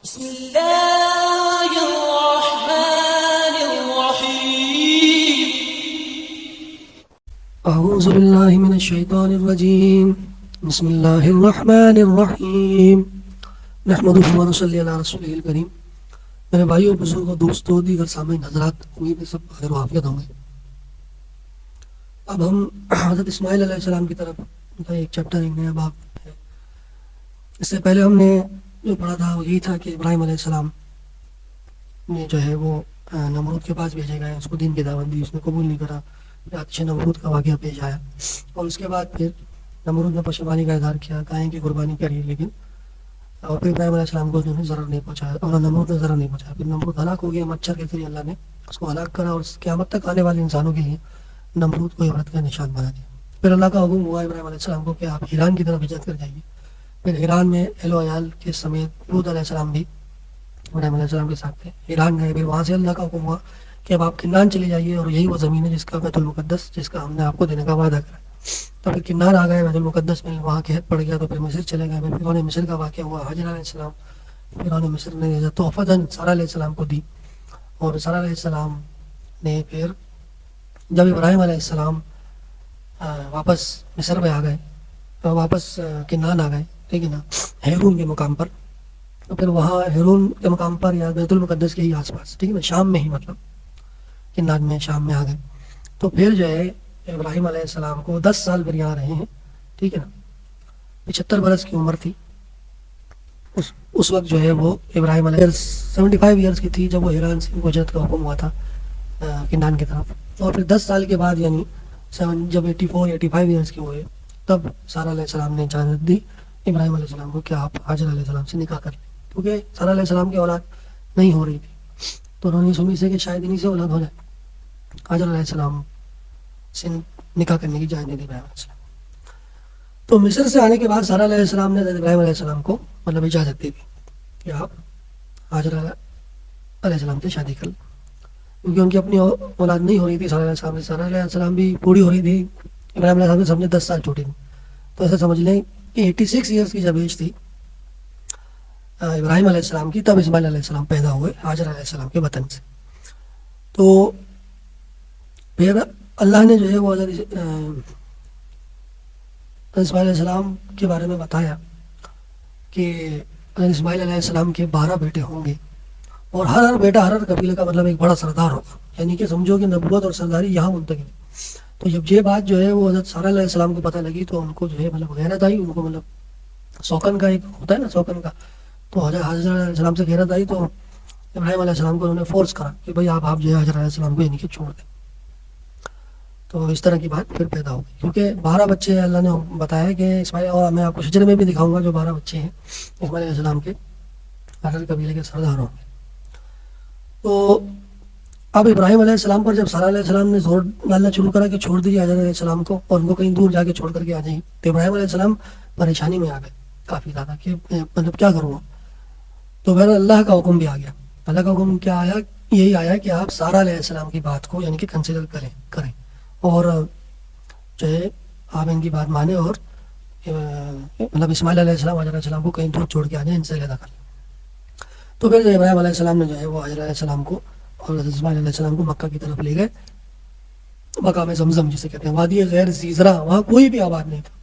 بسم الله الرحمن الرحيم. أعوذ بالله من الشيطان الرجيم. بسم الله الرحمن الرحیم نحمده ونصلی علی رسوله الکریم. میرے بھائیوں، بزرگوں، دوستوں، دیگر سامعین حضرات، امید ہے سب خیر و عافیت ہوں گے. اب ہم حضرت اسماعیل علیہ السلام کی طرف کا ایک چیپٹر، ایک نیا باب ہے. اس سے پہلے ہم نے جو پڑھا تھا وہ یہی تھا کہ ابراہیم علیہ السلام نے جو ہے وہ نمرود کے پاس بھیجے گئے، اس کو دین کی دعوت دی، اس نے قبول نہیں کرا. آتش نمرود کا واقعہ پیش آیا اور اس کے بعد پھر نمرود نے پشیمانی کا اظہار کیا، گائیں کی قربانی کری، لیکن اور پھر ابراہیم علیہ السلام کو انہوں نے ضرر نہیں پہنچایا اور نمرود نے ضرر نہیں پہنچایا. پھر نمرود ہلاک ہو گیا، مچھر کے ذریعے اللہ نے اس کو ہلاک کرا اور قیامت تک آنے والے انسانوں کے لیے نمرود کو عبرت کا نشان بنا دیا. پھر اللہ کا حکم ہوا ابراہیم علیہ السلام کو کہ آپ ایران کی طرف ہجرت کر جائیے. پھر ایران میں اہل و عیال کے سمیت لوط علیہ السلام بھی ابراہیم علیہ السلام کے ساتھ تھے. ایران گئے، پھر وہاں سے اللہ کا حکم ہوا کہ اب آپ کنعان چلے جائیے اور یہی وہ زمین ہے جس کا بیت المقدس، جس کا ہم نے آپ کو دینے کا وعدہ کرا. تو پھر کنعان آ گئے، بیت المقدس میں وہاں قحط پڑ گیا، تو پھر مصر چلے گئے. پھر فرعون مصر کا واقعہ ہوا. حاجر علیہ السلام فرعون مصر نے تحفتاً سارہ علیہ السلام کو دی، اور سارہ علیہ السلام نے پھر جب ابراہیم علیہ السلام واپس مصر میں آ گئے، واپس کنعان آ گئے، ٹھیک ہے نا، ہیرون کے مقام پر. تو پھر وہاں ہیرون کے مقام پر یا بیت المقدس کے ہی آس پاس، ٹھیک ہے نا، شام میں ہی، مطلب کنعان میں، شام میں آ گئے. تو پھر جو ہے ابراہیم علیہ السلام کو 10 سال پھر یہاں رہے ہیں، ٹھیک ہے نا. 75 برس کی عمر تھی اس وقت جو ہے وہ ابراہیم علیہ 75 ایئرس کی تھی جب وہ ایران سے ہجرت کا حکم ہوا تھا کنعان کی طرف. اور پھر 10 سال کے بعد یعنی جب 85 ایئرس کے ہوئے تب سارہ علیہ السلام نے اجازت دی ابراہیم علیہ السلام کو کہ آپ حاجر علیہ السلام سے نکاح کر لیں، کیونکہ سارہ علیہ السلام کی اولاد نہیں ہو رہی تھی. تو انہوں نے سنی سے کہ شاید انہیں سے اولاد ہو جائے. حاجر علیہ السلام سے نکاح کرنے کی اجازت دے دی ابراہیم علیہ السلام. تو مصر سے آنے کے بعد سارہ علیہ السلام نے ابراہیم علیہ السلام کو مطلب اجازت دے دی کہ آپ حاجر علیہ السلام سے شادی کر لیں، کیونکہ ان کی اپنی اولاد نہیں ہو رہی تھی سارہ علیہ السلام سے. سارہ علیہ السلام بھی بوڑھی ہو رہی تھی، ابراہیم علیہ السلام سے سب نے 10 سال چھوٹی تھی. تو ایسا سمجھ لیں کہ 86 ایئرس کی جب ایج تھی ابراہیم علیہ السلام کی، تب اسماعیل علیہ السلام پیدا ہوئے حاجر علیہ السلام کے وطن سے. تو پھر اللہ نے جو ہے وہ اسماعیل علیہ السلام کے بارے میں بتایا کہ اسماعیل علیہ السلام کے 12 بیٹے ہوں گے، اور ہر بیٹا ہر قبیلے کا مطلب ایک بڑا سردار ہوگا. یعنی کہ سمجھو کہ نبوت اور سرداری یہاں منتقل ہے. تو جب یہ بات جو ہے وہ حضرت سارہ علیہ السلام کو پتہ لگی تو ان کو جو ہے مطلب غیرت آئی، ان کو مطلب سوکن کا ایک ہوتا ہے نا، سوکن کا. تو حضرت علیہ السلام سے غیرت آئی تو ابراہیم علیہ السلام کو انہوں نے فورس کرا کہ بھائی آپ جو ہے حضرت علیہ السلام کو یعنی کہ چھوڑ دیں. تو اس طرح کی بات پھر پیدا ہو گئی، کیونکہ 12 بچے ہیں. اللہ نے بتایا کہ اسماعیل، اور میں آپ کو شجر میں بھی دکھاؤں گا جو 12 بچے ہیں اسماعیل علیہ السلام کے، ہر قبیلے کے سردار ہوں گے. تو اب ابراہیم علیہ السلام پر جب سارہ علیہ السلام نے زور ڈالنا شروع کرا کہ چھوڑ دیجیے حضرت علیہ السلام کو اور ان کو کہیں دور جا کے چھوڑ کر کے آ جائیں، تو ابراہیم علیہ السلام پریشانی میں آ گئے کافی زیادہ کہ مطلب کیا کروں. تو پھر اللہ کا حکم بھی آ گیا. اللہ کا حکم کیا آیا؟ یہی آیا کہ آپ سارہ علیہ السلام کی بات کو یعنی کہ کنسیڈر کریں اور جو ہے آپ ان کی بات مانیں اور مطلب اسماعیل علیہ السلام حضرت علیہ السلام کو کہیں دور چھوڑ کے آ جائیں، ان سے علیحدہ کر لیں. تو پھر ابراہیم علیہ السلام نے جو ہے وہ حضرت علیہ السلام کو اور حضرت اسماعیل علیہ السلام کو مکہ کی طرف لے گئے. مقام زمزم جسے کہتے ہیں، وادی غیر ذی زرع، وہاں کوئی بھی آباد نہیں تھا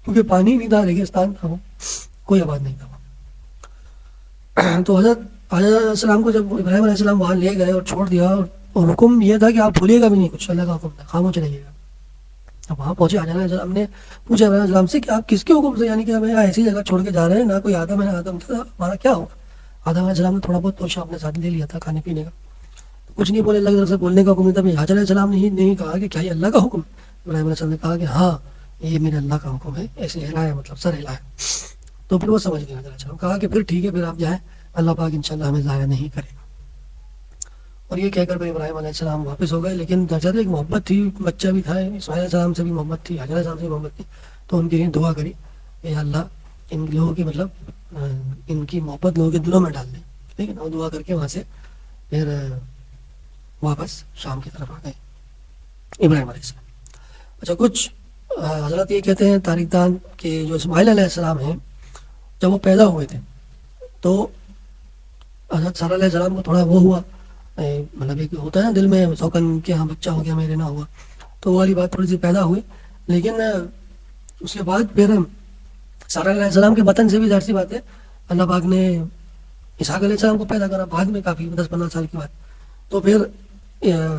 کیونکہ پانی نہیں تھا، ریگستان تھا، وہ کوئی آباد نہیں تھا وہاں. تو حضرت علیہ السلام کو جب ابراہیم علیہ السلام وہاں لے گئے اور چھوڑ دیا، اور حکم یہ تھا کہ آپ بھولیے گا بھی نہیں کچھ، اللہ کا حکم تھا، خاموش رہیے گا. اب وہاں پہنچے حضرت علیہ السلام نے پوچھا ابراہیم علیہ السلام سے کہ آپ کس کے حکم سے یعنی کہ ہمیں ایسی جگہ چھوڑ کے جا رہے ہیں، نہ کوئی آدم ہے نہ آدم تھا، ہمارا کیا ہوگا. آدم علیہ السلام نے تھوڑا بہت توشہ اپنے ساتھ لے لیا تھا کھانے پینے کا، کچھ نہیں بولے. اللہ کی طرف سے بولنے کا حکم نہیں تھا. حضرت علیہ السلام نے ہی نہیں کہا کہ کیا یہ اللہ کا حکم ہے. ابراہیم علیہ السلام نے کہا کہ ہاں یہ میرے اللہ کا حکم ہے، ایسے ہلایا مطلب سر ہلایا. تو پھر وہ سمجھ گیا. حضرت علیہ السلام کہا کہ پھر ٹھیک ہے، پھر آپ جائیں، اللہ پاک انشاءاللہ ہمیں ضائع نہیں کرے گا. اور یہ کہہ کر پھر ابراہیم علیہ السلام واپس ہو گئے. لیکن درجات ایک محبت تھی، بچہ بھی تھا، اسماعیل علیہ السلام سے بھی محبت تھی، حضرت علیہ السلام سے بھی محبت تھی. تو ان کے لیے دعا کری کہ اللہ ان لوگوں کی مطلب ان کی محبت لوگوں کے دلوں میں ڈال دیں. ٹھیک ہے نا. دعا کر کے وہاں سے پھر واپس شام کی طرف آ گئے ابراہیم علیہ السلام. اچھا، کچھ حضرت یہ کہتے ہیں تاریخ دان کہ جو اسماعیل علیہ السلام ہیں جب وہ پیدا ہوئے تھے تو حضرت سارہ علیہ السلام کو تھوڑا وہ ہوا، مطلب ایک ہوتا ہے نا دل میں شوقن کہ ہاں بچہ ہو گیا میرے نہ ہوا، تو وہ والی بات تھوڑی سی پیدا ہوئی. لیکن اس کے بعد پھر سارہ علیہ السلام کے بطن سے بھی ظاہر سی بات ہے اللہ پاک نے اسحاق علیہ السلام کو پیدا کرا بعد میں، کافی 10-15 سال کے بعد. تو پھر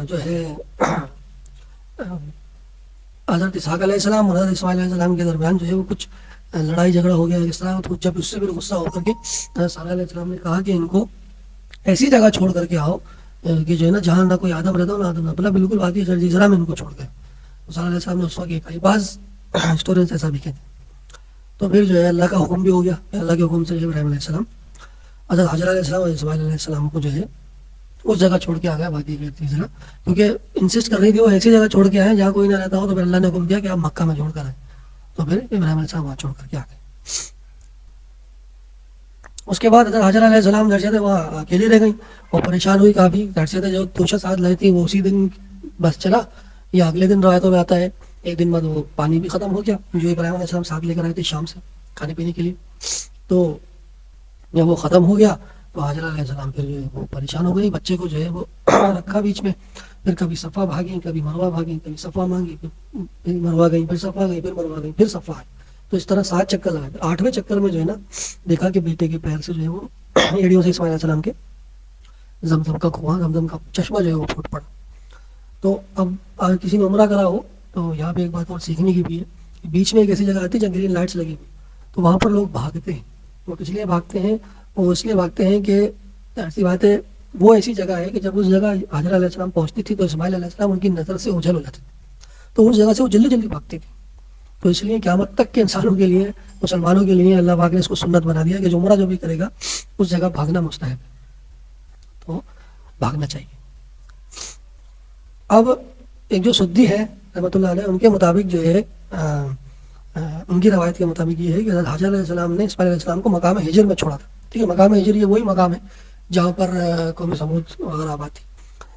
جو ہے حضرت اسحاق علیہ السلام اور حضرت اسماعیل علیہ السلام کے درمیان جو ہے وہ کچھ لڑائی جھگڑا ہو گیا اس طرح. تو جب اس سے پھر غصہ ہو کر کے حضرت سارہ علیہ السلام نے کہا کہ ان کو ایسی جگہ چھوڑ کر کے آؤ کہ جو ہے نا جہاں نہ کوئی آدم رہتا ہو نہ آدم، بلا بالکل وادی جزیرہ میں ان کو چھوڑ گئے. سارہ علیہ السلام نے اس وقت یہ کہا، بعض اسٹوریز ایسا بھی کہتے ہیں. تو پھر جو ہے اللہ کا حکم بھی ہو گیا، اللہ کے حکم سے ابراہیم علیہ السلام حضرت حاجر علیہ السلام اور اسماعیل علیہ السلام کو جو ہے اس جگہ چھوڑ کے آ گیا وادی جزیرہ، کیونکہ انسسٹ کر رہی تھی وہ ایسی جگہ چھوڑ کے آئے جہاں کوئی نہ رہتا ہو. تو پھر اللہ نے حکم دیا کہ آپ مکہ میں چھوڑ کر آئے. تو پھر ابراہیم علیہ السلام وہاں چھوڑ کر کے آ گئے. اس کے بعد حضرت حاجر علیہ السلام درجے تھے وہاں اکیلی رہ گئی اور پریشان ہوئی کافی. درجے تھے جو توشہ ساتھ لائی تھی وہ اسی دن بس چلا، یا اگلے دن روایتوں میں آتا ہے ایک دن بعد وہ پانی بھی ختم ہو گیا جو ابراہیم علیہ السلام ساتھ لے کر آئے تھے شام سے کھانے پینے کے لیے. تو جب وہ ختم ہو گیا تو حاجر علیہ السلام پھر جو ہے وہ پریشان ہو گئی. بچے کو جو ہے وہ رکھا بیچ میں، پھر کبھی صفا بھاگیں کبھی مروہ بھاگیں، کبھی صفا مانگی پھر مروہ گئی، پھر صفا گئی، پھر مروہ گئی، پھر صفا آئی. تو اس طرح 7 چکر لگائے. 8ویں چکر میں جو ہے نا دیکھا کہ بیٹے کے پیر سے جو ہے وہ ایڑیوں سے اسماعیل علیہ السلام کے زمزم کا کنواں، زمزم کا چشمہ جو ہے وہ پھوٹ پڑا. تو اب کسی نے عمرہ کرا ہو تو یہاں پہ ایک بات اور سیکھنے کی بھی ہے، بیچ میں ایک ایسی جگہ آتی ہے جہاں گرین لائٹس لگی ہوئی، تو وہاں پر لوگ بھاگتے ہیں. وہ اس لیے بھاگتے ہیں، وہ اس لیے بھاگتے ہیں کہ ایسی بات ہے وہ ایسی جگہ ہے کہ جب اس جگہ حاجر علیہ السلام پہنچتی تھی تو اسماعیل علیہ السلام ان کی نظر سے اوجھل ہو جاتے تھے، تو اس جگہ سے وہ جلدی جلدی بھاگتی تھی. تو اس لیے قیامت تک کے انسانوں کے لیے، مسلمانوں کے لیے اللہ پاک نے اس کو سنت بنا دیا کہ جو عمرہ جو بھی کرے گا اس جگہ بھاگنا مستحب ہے، تو بھاگنا چاہیے. اب ایک جو سدی ہے رحمۃ اللہ علیہ، ان کے مطابق جو ہے ان کی روایت کے مطابق یہ ہے کہ حضرت حاجر علیہ السلام نے اسماعیل علیہ السلام کو مقام ہجر میں چھوڑا تھا. ٹھیک ہے، مقام ہجر یہ وہی مقام ہے جہاں پر قوم سمود وغیرہ آباد تھی.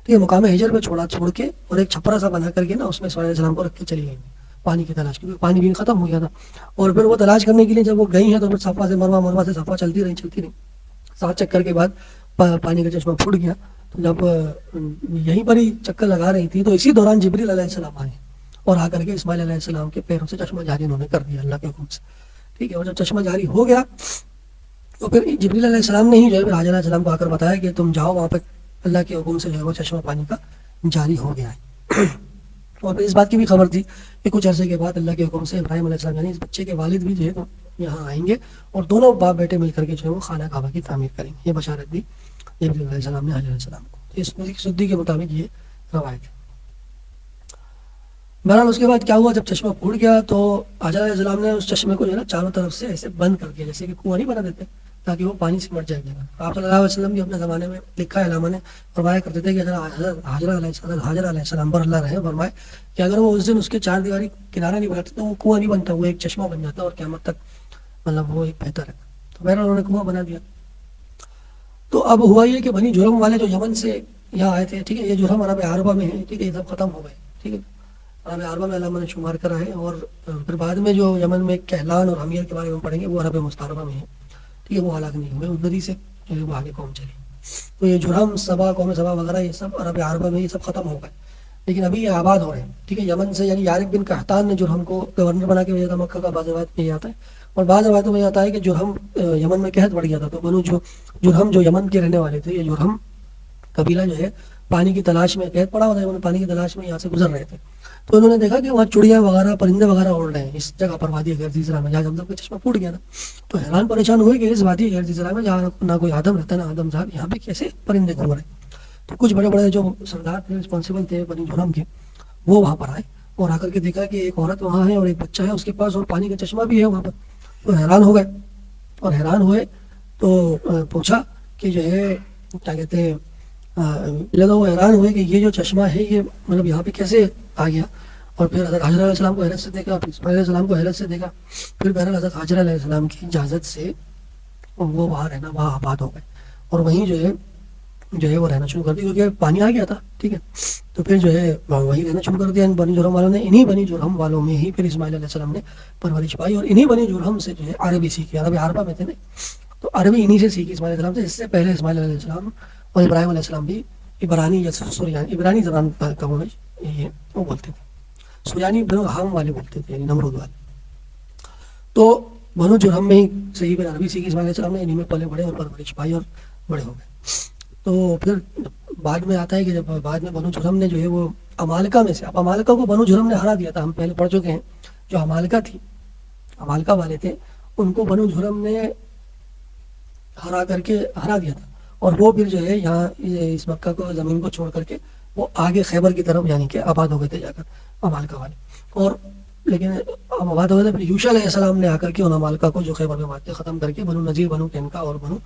ٹھیک ہے، مقام ہجر میں چھوڑ کے اور ایک چھپرا سا بنا کر کے نا اس میں اسماعیل علیہ السلام کو رکھ کے چلی گئی پانی کی تلاش، کیونکہ پانی بھی ختم ہو گیا تھا. اور پھر وہ تلاش کرنے کے لیے جب وہ گئی ہیں تو پھر صفا سے مروہ، مروہ سے صفا چلتی رہی 7 چکر کے بعد پانی کا چشمہ پھوٹ گیا. تو جب یہیں پر ہی چکر لگا رہی تھی تو اسی دوران جبریل علیہ السلام آئے اور آ کر کے اسماعیل علیہ السلام کے پیروں سے چشمہ جاری انہوں نے کر دیا اللہ کے حکم سے. ٹھیک ہے، اور جب چشمہ جاری ہو گیا تو پھر جبریل علیہ السلام نے ہی جو ہے حاجر علیہ السلام کو آ کر بتایا کہ تم جاؤ وہاں پہ اللہ کے حکم سے جو ہے وہ چشمہ پانی کا جاری ہو گیا ہے. اور پھر اس بات کی بھی خبر تھی کہ کچھ عرصے کے بعد اللہ کے حکم سے ابراہیم علیہ السلام یعنی اس بچے کے والد بھی جو ہے یہاں آئیں گے اور دونوں باپ بیٹے مل کر کے جو ہے وہ خانہ کعبہ کی تعمیر کریں گے. یہ بشارت دی جبریل علیہ السلام نے حاجر علیہ السلام کو. اس سدی کے مطابق یہ روایت ہے. بہرحال اس کے بعد کیا ہوا، جب چشمہ پھوٹ گیا تو حاجر علیہ السلام نے اس چشمے کو جو ہے نا چاروں طرف سے ایسے بند کر دیا جیسے کہ کنواں نہیں بنا دیتے تاکہ وہ پانی سے مٹ جائے گا. آپ صلی اللہ علیہ وسلم بھی اپنے زمانے میں لکھا ہے علامہ نے فرمایا کرتے تھے کہ حاجر علیہ السلام پر اللہ رہے فرمائے کہ اگر وہ اس دن اس کے 4 دیواری کنارہ نہیں بناتے تو وہ کنواں نہیں بنتا، وہ ایک چشمہ بن جاتا اور قیامت تک مطلب وہ ایک بہتر ہے. تو بہرحال انہوں نے کنواں بنا دیا. تو اب ہوا یہ کہ بنی جرہم والے جو یمن سے یہاں آئے تھے، ٹھیک ہے، یہ جرہم عرب عربہ میں ہے، ٹھیک ہے، یہ سب ختم ہو گئے. ٹھیک ہے، عرب عربہ میں علامہ نے شمار کرا ہے. اور پھر بعد میں جو یمن میں کہلان اور حمیر کے بارے میں پڑھیں گے وہ عرب مستعربہ میں ہے. ٹھیک ہے، وہ ہلاک نہیں ہوئے، ادھر ہی سے جو ہے وہ آگے قوم چلی. تو یہ جرہم، سبا، قوم سبا وغیرہ یہ سب عرب عربہ میں یہ سب ختم ہو گئے، لیکن ابھی یہ آباد ہو رہے ہیں. ٹھیک ہے، یمن سے یعنی یارق بن قحطان نے جرہم کو گورنر بنا کے بھیجا تھا مکہ کا. بعض روایت میں یہ آتا ہے اور بعض روایتوں میں یہ آتا ہے کہ جرہم یمن میں قحط بڑھ گیا تھا تو بنو جرہم جو یمن کے رہنے والے تھے، یہ جرہم قبیلہ جو ہے پانی کی تلاش میں قحط پڑا ہوا تھا، پانی کی تلاش میں یہاں سے گزر رہے تھے. تو انہوں نے دیکھا کہ وہاں چڑیا وغیرہ پرندے وغیرہ اڑ رہے ہیں اس جگہ پر وادی غیر ذی زرع میں جہاں زمزم کا چشمہ پھوٹ گیا تھا. تو حیران پریشان ہوئے کہ اس وادی غیر ذی زرع میں جہاں نہ کوئی آدم رہتا نہ آدم صاحب، یہاں پہ کیسے پرندے گھوم رہے ہیں. تو کچھ بڑے بڑے جو سردار تھے، رسپانسیبل تھے بنی جرہم کے، وہ وہاں پر آئے اور آ کر کے دیکھا کہ ایک عورت وہاں ہے اور ایک بچہ ہے اس کے پاس اور پانی کا چشمہ بھی ہے وہاں پر. تو حیران ہو گئے اور حیران ہوئے تو پوچھا کہ جو ہے کیا کہتے ہیں، لگا وہ حیران ہوئے کہ یہ جو چشمہ ہے یہ مطلب یہاں پہ کیسے آ گیا. اور پھر حضرت حاجر علیہ السلام کو حیرت سے دیکھا، پھر اسماعیل علیہ السلام کو حیرت سے دیکھا. پھر بہرحال حضرت حاجر علیہ السلام کی اجازت سے وہ وہاں رہنا، وہاں آباد ہو گئے اور وہیں جو ہے وہ رہنا شروع کر دیا کیونکہ پانی آ گیا تھا. ٹھیک ہے، تو پھر جو ہے وہیں رہنا شروع کر دیا ان بنی جرہم والوں نے. انہی بنی جرہم والوں میں ہی پھر اسماعیل علیہ السلام نے پرورش پائی اور انہی بنی جرہم سے جو ہے عربی سیکھی. عرب عربہ میں تھے نا، تو عربی انہی سے سیکھی اسماعیل علیہ السلام سے. اس سے پہلے اسماعیل علیہ السلام اور ابراہیم علیہ السلام بھی عبرانی یا سریانی عبرانی زبان کا یہ وہ بولتے تھے. سریانی ہم والے بولتے تھے یعنی نمرود والے. تو بنو جرہم میں ہی صحیح پر عربی سیکھی اسماعیل علیہ السلام نے, انہیں میں پلے بڑے اور پرورش پائی اور بڑے ہو گئے. تو پھر بعد میں آتا ہے کہ جب بعد میں بنو جرہم نے جو ہے وہ عمالقہ میں سے, اب عمالقہ کو بنو جرہم نے ہرا دیا تھا, ہم پہلے پڑھ چکے ہیں. جو عمالقہ تھی, عمالقہ والے تھے, ان کو بنو جرہم نے ہرا دیا تھا. اور وہ پھر جو ہے یہاں اس مکہ کو زمین کو چھوڑ کر کے وہ آگے خیبر کی طرف یعنی کہ آباد ہو گئے تھے جا کر عمالقہ والے. اور لیکن آباد ہو گئے تھے. پھر یوشع علیہ السلام نے آ کر کے ان عمالقہ کو جو خیبر میں باتیں ختم کر کے بنو نذیر, بنو قینقاع اور بنو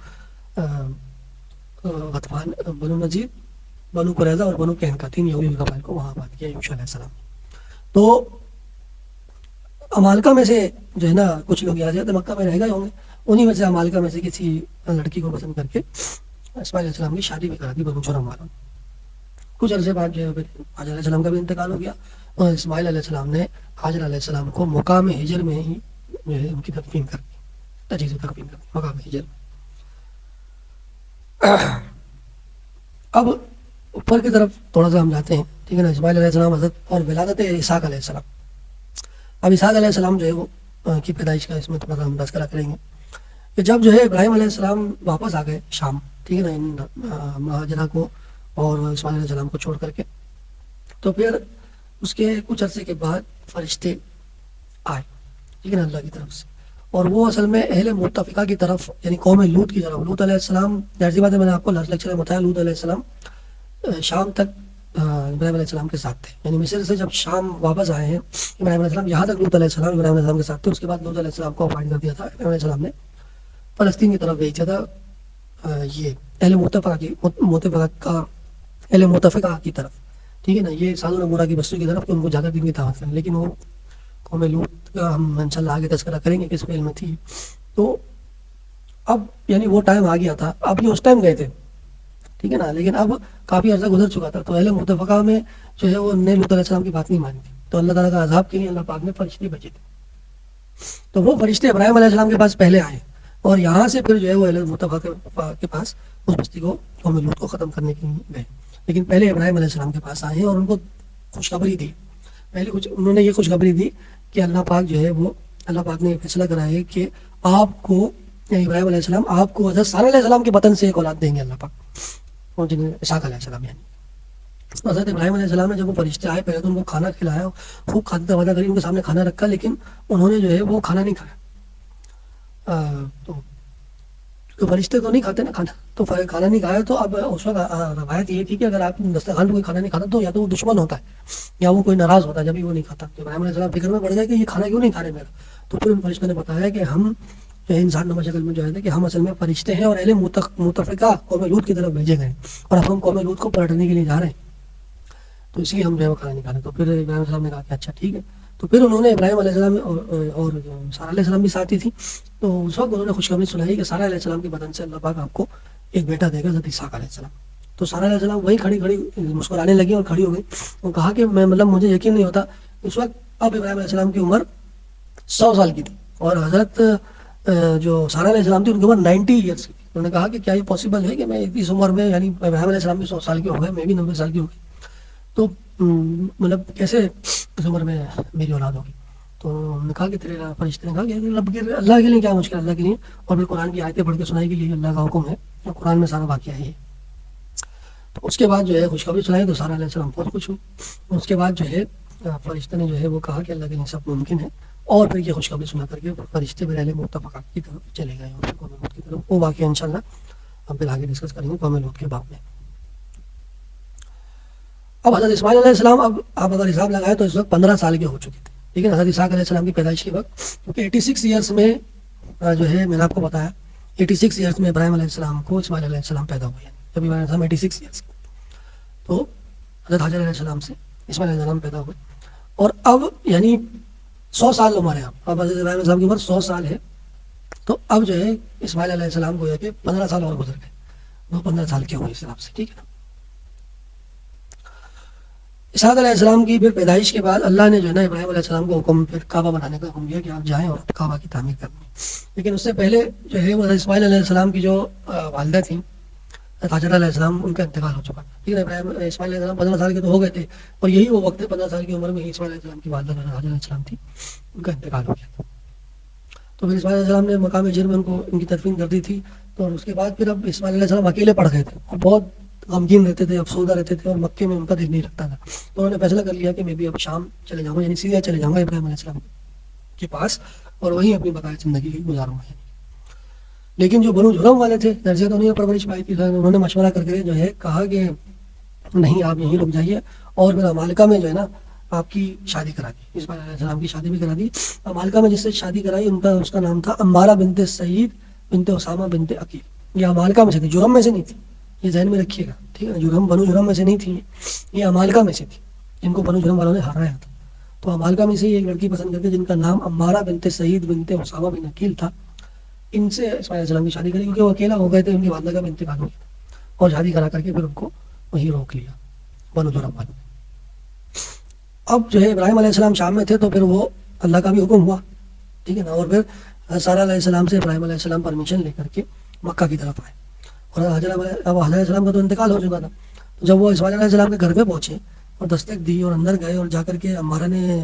غطفان, بنو نذیر, بنو قریظہ اور بنو قینقاع, 3 یہودی قبائل کو وہاں آباد کیا یوشع علیہ السلام. تو عمالقہ میں سے جو ہے نا کچھ لوگ یہاں سے مکہ میں رہ گئے ہوں گے, انہی میں سے عمالقہ میں سے کسی لڑکی کو پسند کر کے اسماعیل علیہ السلام کی شادی بھی کرا دی بنو جرہم والوں. کچھ عرصے بعد جو ہے حاجر علیہ السلام کا بھی انتقال ہو گیا, اور اسماعیل علیہ السلام نے حاجر علیہ السلام کو مقام ہجر میں ہی جو ہے ان کی تدفین کر دی, تجہیز و تکفین کر دی مقام ہجر. اب اوپر کی طرف تھوڑا سا ہم جاتے ہیں, ٹھیک ہے نا. اسماعیل علیہ السلام حضرت اور ولادت اسحاق علیہ السلام. اب اسحاق علیہ السلام جو ہے وہ کی پیدائش کا اس میں تھوڑا سا ہم تذکرہ کریں گے کہ جب جو ہے ابراہیم علیہ السلام واپس آ گئے شام, ٹھیک ہے نا, ان مہاجرہ کو اور اسماعیل علیہ السلام کو چھوڑ کر کے, تو پھر اس کے کچھ عرصے کے بعد فرشتے آئے, ٹھیک ہے نا, اللہ کی طرف سے. اور وہ اصل میں اہل متفقہ کی طرف یعنی قوم لوط کی طرف. لوط علیہ السلام ظاہر سی بات ہے, میں نے آپ کو لاسٹ لیکچر میں بتایا, لوط علیہ السلام شام تک ابراہیم علیہ السلام کے ساتھ تھے. یعنی مصر سے جب شام واپس آئے ہیں ابراہیم علیہ السلام, یہاں تک لوط علیہ السلام ابراہیم علیہ السلام کے ساتھ تھے. اس کے بعد لوط علیہ السلام کو اپائنٹ کر دیا تھا ابراہیم علیہ السلام نے, فلسطین کی طرف بھیج دیا تھا یہ اہل متفقہ کی طرف, ٹھیک ہے نا, یہ سازون عمورہ کی بستیوں کی طرف, کہ ان کو زیادہ دن کی دعوت کریں. لیکن وہ قوم لوط کا ہم انشاءاللہ آگے تذکرہ کریں گے کس فعل میں تھی. تو اب یعنی وہ ٹائم آ گیا تھا, اب یہ اس ٹائم گئے تھے, ٹھیک ہے نا, لیکن اب کافی عرصہ گزر چکا تھا. تو اہل متفقہ میں جو ہے وہ نے لوط علیہ السلام کی بات نہیں مانی تھی, تو اللہ تعالیٰ کا عذاب کے لیے اللہ پاک نے فرشتے بھیجے تھے. تو وہ فرشتے ابراہیم علیہ السلام کے پاس پہلے آئے, اور یہاں سے پھر جو ہے وہ اہل متفقہ کے پاس اس بستی کو قوم لوط کو ختم کرنے کے لیے گئے. لیکن پہلے ابراہیم علیہ السلام کے پاس آئے اور ان کو خوشخبری دی. پہلے انہوں نے یہ خوشخبری دی کہ اللہ پاک جو ہے وہ, اللہ پاک نے یہ فیصلہ کرا ہے کہ آپ کو یعنی ابراہیم علیہ السلام آپ کو حضرت سارہ علیہ السلام کے بطن سے ایک اولاد دیں گے اللہ پاک, اور جنہیں اسحاق علیہ السلام. یعنی حضرت ابراہیم علیہ السلام نے جب وہ فرشتے آئے, پہلے تو ان کو کھانا کھلایا, خوب کھانے کا وعدہ کری, ان کے سامنے کھانا رکھا, لیکن انہوں نے جو ہے وہ کھانا نہیں کھایا. تو فرشتے تو نہیں کھاتے نا کھانا, تو کھانا نہیں کھایا. تو اب اس وقت روایت یہ تھی کہ اگر آپ دسترخوان پہ کوئی کھانا نہیں کھاتا تو یا تو وہ دشمن ہوتا ہے یا وہ کوئی ناراض ہوتا ہے, جبھی وہ نہیں کھاتا. تو ابراہیم علیہ السلام فکر میں پڑ گیا کہ یہ کھانا کیوں نہیں کھا رہے میرا. تو پھر ان فرشتوں نے بتایا کہ ہم جو ہے انسان نما شکل میں جو ہے کہ ہم اصل میں فرشتے ہیں اور اہل متفقہ قوم لوط کی طرف بھیجے گئے, اور اب ہم قوم لوط کو پلٹنے کے لیے جا رہے ہیں, تو اس لیے ہم جو ہے وہ کھانا نہیں کھا رہے. تو پھر ابراہیم علیہ السلام نے کہا کہ اچھا ٹھیک ہے. تو پھر انہوں نے ابراہیم علیہ السلام اور سارہ علیہ السلام بھی ساتھی تھی, تو اس وقت انہوں نے خوشخبری سنائی کہ سارہ علیہ السلام کے بدن سے اللہ پاک آپ کو ایک بیٹا دے گا, حضرت اسحاق علیہ السلام. تو سارہ علیہ السلام وہی کھڑی مسکرانے لگی اور کھڑی ہو گئی. وہ کہا کہ میں مجھے یقین نہیں ہوتا. اس وقت اب ابراہیم علیہ السلام کی عمر 100 سال کی تھی, اور حضرت جو سارہ علیہ السلام تھی ان کی عمر 90 ایئرس کی تھی. انہوں نے کہا کہ کیا یہ پاسبل ہے کہ میں اس عمر میں, یعنی ابراہیم علیہ السلام بھی 100 سال کے ہو گئے, میں بھی 90 سال کی ہو گئی, تو مطلب کیسے اس عمر میں میری اولاد ہوگی. تو انہوں نے کہا کہ تیرے فرشتے نے کہا کہ اللہ کے لیے کیا مشکل, اللہ کے لیے. اور پھر قرآن کی آیتیں پڑھ کے سنائی کہ یہ اللہ کا حکم ہے, اور قرآن میں سارا واقعہ ہے. تو اس کے بعد جو ہے خوشخبری سنائی تو سارہ علیہ السلام بہت خوش ہوئی. اس کے بعد جو ہے فرشتے نے جو ہے وہ کہا کہ اللہ کے لیے سب ممکن ہے, اور پھر یہ خوشخبری سنا کر کے فرشتے پھر اہل متفقہ کی طرف چلے گئے, اور قوم لوط کی طرف. وہ واقعہ انشاءاللہ ہم پھر آگے ڈسکس کریں گے قوم لوط کے باب میں. اب حضرت اسماعیل علیہ السلام, اب آپ اگر حساب لگائے تو اس وقت 15 سال کے ہو چکے تھے, لیکن حضرت اسحاق علیہ السلام کی پیدائش کے وقت, کیونکہ 86 ایئرس میں جو ہے میں نے آپ کو بتایا 86 ایئرس میں ابراہیم علیہ السلام کو اسماعیل علیہ السلام پیدا ہوئے. جب ابراہیم علیہ السلام 86 ایئرس تو حضرت حاجر علیہ السلام سے اسماعیل علیہ السلام پیدا ہوئے. اور اب یعنی 100 سال عمر ہے. اب حضرت ابراہیم علیہ السلام کی عمر 100 سال ہے, تو اب جو ہے اسماعیل علیہ السلام کو یہ کہ 15 سال اور گزر گئے, وہ 15 سال کے ہوئے اس حساب سے, ٹھیک ہے نا. اسحاق علیہ السلام کی پھر پیدائش کے بعد اللہ نے جو ہے نا ابراہیم علیہ السلام کو حکم پھر کعبہ بنانے کا حکم دیا کہ آپ جائیں اور کعبہ کی تعمیر کریں. لیکن اس سے پہلے جو ہے وہ اسماعیل علیہ السلام کی جو والدہ تھیں ہاجرہ علیہ السلام، ان کا انتقال ہو چکا تھا. ٹھیک ہے، اسماعیل علیہ السلام 15 سال کے تو ہو گئے تھے، اور یہی وہ وقت ہے 15 سال کی عمر میں ہی اسماعیل علیہ السلام کی والدہ ہاجرہ علیہ السلام تھی، ان کا انتقال ہو گیا تھا. تو پھر اسماعیل علیہ السلام نے مقام ہجر میں ان کو ان کی تدفین کر دی تھی. تو اس کے بعد پھر اب اسماعیل علیہ السلام اکیلے پڑ گئے تھے اور بہت غمگین رہتے تھے، افسردہ رہتے تھے، اور مکے میں ان کا دل نہیں لگتا تھا. تو انہوں نے فیصلہ کر لیا کہ میں بھی اب شام چلے جاؤں گا، یعنی سیدھا چلے جاؤں گا ابراہیم علیہ السلام کے پاس، اور وہیں اپنی بقائے زندگی گزاروں گا. لیکن جو بنو جرم والے تھے، درجے تو انہیں پرورش پائی تھی، انہوں نے مشورہ کر کے جو ہے کہا کہ نہیں، آپ یہیں رک جائیے، اور پھر امالکہ میں جو ہے نا آپ کی شادی کرا دی. اسماعیل علیہ السلام کی شادی بھی کرا دی. امالکہ میں جس سے شادی کرائی اس کا نام تھا عمارہ بنت سعید بنت اسامہ بنت عقیل. یہ امالکہ میں سے تھی، جرم میں سے نہیں تھی، یہ ذہن میں رکھیے گا. ٹھیک ہے، جرم بنو جرم میں سے نہیں تھی، یہ امالکہ میں سے تھی جن کو بنو جرم والوں نے ہرایا تھا. تو امالکہ میں سے ایک لڑکی پسند کرتے جن کا نام عمارہ بنت سعید بنت اسامہ بن عقیل تھا. ان سے اسماعیل علیہ السلام کی شادی کری کیونکہ وہ اکیلا ہو گئے تھے، ان کی والدہ کا بھی انتقال ہو گیا تھا، اور شادی کرا کر کے پھر ان کو وہیں روک لیا بنو جرم والوں نے. اب جو ہے ابراہیم علیہ السلام شام میں تھے، تو پھر وہ اللہ کا بھی حکم ہوا. ٹھیک ہے نا، اور پھر سارہ علیہ السلام سے ابراہیم علیہ السلام پرمیشن لے کر کے مکہ کی طرف آئے. اور حاجرہ علیہ السلام کا تو انتقال ہو چکا تھا. تو جب وہ اسماعیل علیہ السلام کے گھر پہ پہنچے اور دستک دی اور اندر گئے، اور جا کر کے عمارہ نے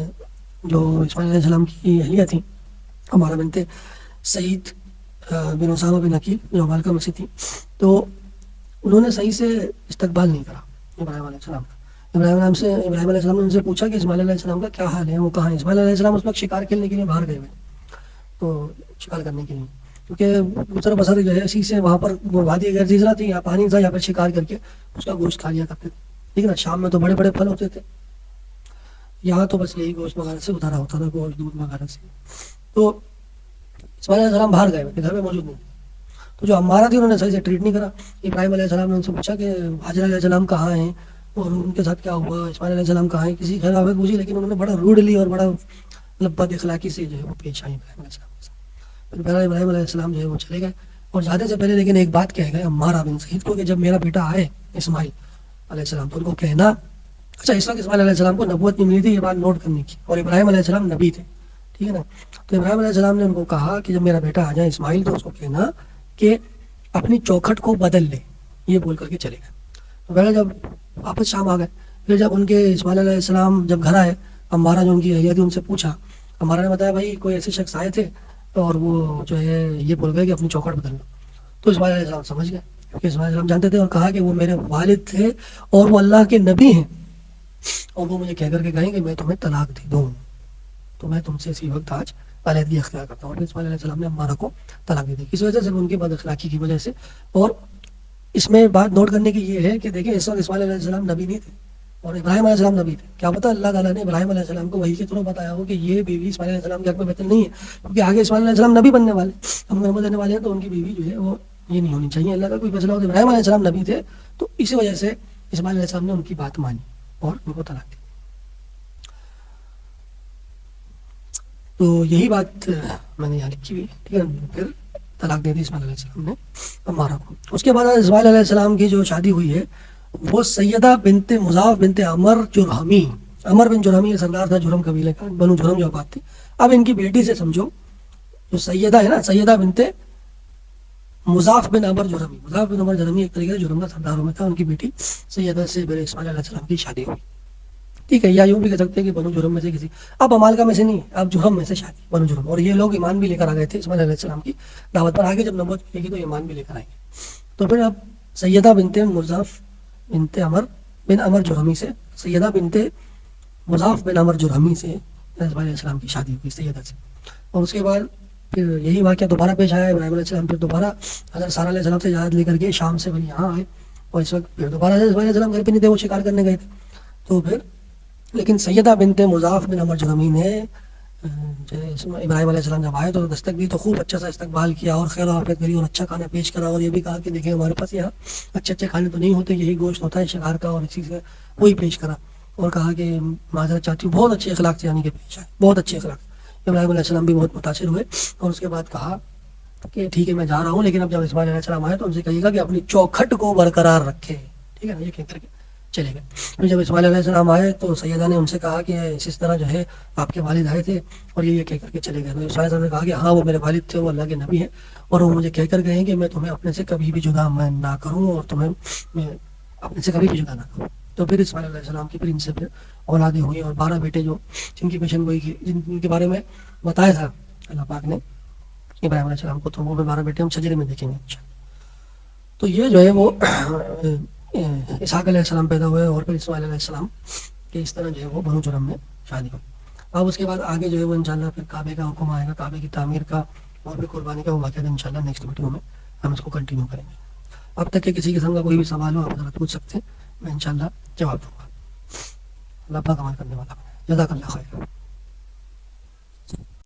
جو اسماعیل علیہ السلام کی اہلیہ تھیں، عمارہ بنت سعید بن اسامہ بن عقیل جو امالکہ میں سے تھی، تو انہوں نے صحیح سے استقبال نہیں کرا ابراہیم علیہ السلام کا. ابراہیم علیہ السلام نے ان سے پوچھا کہ اسماعیل علیہ السلام کا کیا حال ہے، وہ کہاں ہے. اسماعیل علیہ السلام اس وقت شکار کھیلنے کے لیے باہر گئے ہوئے، تو شکار کرنے کے لیے، کیونکہ گزر بسر جو ہے اسی سے وہاں پر وہ وادی غرزیزرہ تھی، یا پانی تھا، یا پھر شکار کر کے اس کا گوشت کھا لیا کرتے تھے. ٹھیک ہے نا، شام میں تو بڑے بڑے پھل ہوتے تھے، یہاں تو بس یہی گوشت وغیرہ سے اتارا ہوتا تھا، گوشت دودھ وغیرہ سے. تو اسماعیل علیہ السلام باہر گئے ہوئے تھے، گھر میں موجود نہیں. تو جو عمارہ تھی انہوں نے صحیح سے ٹریٹ نہیں کرا. ابراہیم علیہ السلام نے ان سے پوچھا کہ حاجرہ علیہ السلام کہاں ہیں اور ان کے ساتھ کیا ہوا، اسماعیل علیہ السلام کہاں ہیں، کسی خیر آفت پوچھی، لیکن انہوں نے بڑا روڈلی اور بڑا بد اخلاقی سے جو ہے وہ پیش آئی ابراہیم علیہ السلام کے ساتھ. پھر ابراہیم علیہ السلام جو ہے وہ چلے گئے، اور جانے سے پہلے لیکن ایک بات کہہ گئے عمارہ بن سعید کو کہ جب میرا بیٹا آئے اسماعیل علیہ السلام تو ان کو کہنا. اچھا، اس وقت اسماعیل علیہ السلام کو نبوت نہیں ملی تھی، یہ بات نوٹ کرنے کی، اور ابراہیم علیہ السلام نبی تھے. ٹھیک ہے نا. تو ابراہیم علیہ السلام نے ان کو کہا کہ جب میرا بیٹا آ جائے اسماعیل تو اس کو کہنا کہ اپنی چوکھٹ کو بدل لے، یہ بول کر کے چلے گئے. تو پہلے جب واپس شام آ گئے، پھر جب ان کے اسماعیل علیہ السلام جب گھر آئے، عمارہ جو ان کی اہلیہ تھی ان سے پوچھا. عمارہ نے بتایا بھائی کوئی ایسے شخص آئے تھے اور وہ جو ہے یہ بول گئے کہ اپنی چوکھٹ بدل لو. تو اسماعیل علیہ السلام سمجھ گئے، کیونکہ اسماعیل علیہ السلام جانتے تھے اور کہا کہ وہ میرے والد تھے اور وہ اللہ کے نبی ہیں، اور وہ مجھے کہہ کر کے کہیں کہ میں تمہیں طلاق دے دوں، تو میں تم سے اسی وقت آج علیحدگی اختیار کرتا ہوں. اور اسماعیل علیہ السلام نے عمارہ کو طلاق دے دی، کس وجہ سے؟ ان کی بد اخلاقی کی وجہ سے. اور اس میں بات نوٹ کرنے کی یہ ہے کہ دیکھیں اس وقت اسماعیل علیہ السلام نبی نہیں تھے اور ابراہیم علیہ السلام نبی تھے. کیا پتہ اللہ تعالیٰ نے ابراہیم علیہ السلام کو وحی کے تھرو بتایا ہو کہ یہ بیوی اسماعیل علیہ السلام کے حق میں بہتر نہیں ہے، کیونکہ آگے اسماعیل علیہ السلام نبی بننے والے، ہم نبوت دینے والے ہیں، تو ان کی بیوی جو ہے وہ یہ نہیں ہونی چاہیے. اللہ کا کوئی فیصلہ ہو کہ ابراہیم علیہ السلام نبی تھے، تو اسی وجہ سے اسماعیل علیہ السلام نے ان کی بات مانی اور ان کو طلاق دی. تو یہی بات میں نے یہاں لکھی ہوئی. ٹھیک ہے، پھر طلاق دے دی اسماعیل علیہ السلام نے عمارہ کو. اس کے بعد اسماعیل علیہ السلام کی جو شادی ہوئی ہے وہ سیدہ بنت مضاف بنت عمر جرہمی، عمر بن جرہمی یہ سردار تھا جرہم قبیلے کا، بنو جرہم جو بات تھی. اب ان کی بیٹی سے سمجھو، جو سیدہ ہے نا، سیدہ بنت مضاف بن عمر جرہمی، مضاف بن عمر جرہمی ایک طریقے سے جرہم کا سرداروں میں تھا. ان کی بیٹی سیدہ سے اسماعیل علیہ السلام کی شادی ہوئی. ٹھیک ہے، یا یوں بھی کہہ سکتے ہیں کہ بنو جرہم میں سے کسی، اب امالکہ میں سے نہیں، اب جرہم میں سے شادی بنو جرہم. اور یہ لوگ ایمان بھی لے کر آ گئے تھے اسماعیل علیہ السلام کی دعوت پر. آگے جب نبوت ملے گی تو ایمان بھی لے کر آئیں گے. تو پھر اب سیدہ بنت مضاف بنت عمر بن عمر جرہمی سے، سیدہ بنت مضاف بن عمر جرہمی سے اسماعیل علیہ السلام کی شادی ہوئی سیدہ سے. اور اس کے بعد پھر یہی واقعہ دوبارہ پیش آیا. ابراہیم علیہ السلام پھر دوبارہ حضرت سارہ علیہ السلام سے اجازت لے کر کے شام سے پھر یہاں آئے، اور اس وقت پھر دوبارہ حضرت اسماعیل علیہ السلام گھر پہ نہیں تھے، وہ شکار کرنے گئے تھے. تو پھر لیکن سیدہ بنت مضاف بن عمر جرہمی نے ابراہیم علیہ السلام جب آئے تو دستک دی، تو خوب اچھا سا استقبال کیا اور خیر و عافیت کری اور اچھا کھانا پیش کرا. اور یہ بھی کہا کہ دیکھیں ہمارے پاس یہاں اچھے اچھے کھانے تو نہیں ہوتے، یہی گوشت ہوتا ہے شکار کا، اور اسی سے وہی پیش کرا. اور کہا کہ معذرت چاہتی ہوں، بہت اچھے اخلاق سے یعنی کہ پیش آئے، بہت اچھے اخلاق. ابراہیم علیہ السلام بھی بہت متاثر ہوئے. اور اس کے بعد کہا کہ ٹھیک ہے میں جا رہا ہوں، لیکن اب جب اسماعیل علیہ السلام آئے تو ان سے کہیے گا کہ اپنی چوکھٹ کو برقرار رکھے. ٹھیک ہے نا، یہ کہہ کر کے چلے گئے. پھر جب اسماعیل علیہ السلام آئے تو سیدہ نے ان سے کہا کہ اس طرح جو ہے آپ کے والد آئے تھے اور یہ کہہ کر کے چلے گئے. تو اسماعیل صاحب نے کہا کہ ہاں وہ میرے والد تھے, وہ اللہ کے نبی ہیں اور وہ مجھے کہہ کر گئے ہیں کہ میں تمہیں اپنے سے کبھی بھی جدا میں نہ کروں اور تمہیں میں اپنے سے کبھی بھی جدا نہ کروں. تو پھر اسماعیل علیہ السلام کی پھر ان سے پھر اولادیں ہوئی اور 12 بیٹے جو جن کی پیشن گوئی کی, جن کے بارے میں بتایا تھا اللہ پاک نے ابراہیم علیہ السلام کو, تو وہ بھی 12 بیٹے ہم شجرے میں دیکھیں گے. تو یہ جو ہے وہ اسحاق علیہ السلام پیدا ہوئے اور پھر اسماعیل علیہ السلام کہ اس طرح جو ہے وہ بنو جرم میں شادی ہوئی. اب اس کے بعد آگے جو ہے وہ انشاءاللہ پھر کعبے کا حکم آئے گا, کعبے کی تعمیر کا اور پھر قربانی کا, وہ واقعہ انشاءاللہ نیکسٹ ویڈیو میں ہم اس کو کنٹینیو کریں گے. اب تک کہ کسی قسم کا کوئی بھی سوال ہو آپ حضرات پوچھ سکتے ہیں, میں انشاءاللہ جواب دوں گا. اللہ پاک عمل کرنے والا بنے. جزاک اللہ خیر.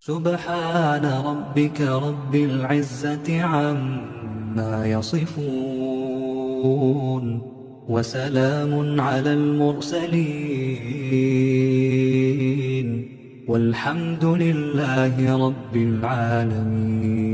سبحان ربك رب العزة عما يصفون وسلام على المرسلين والحمد لله رب العالمين.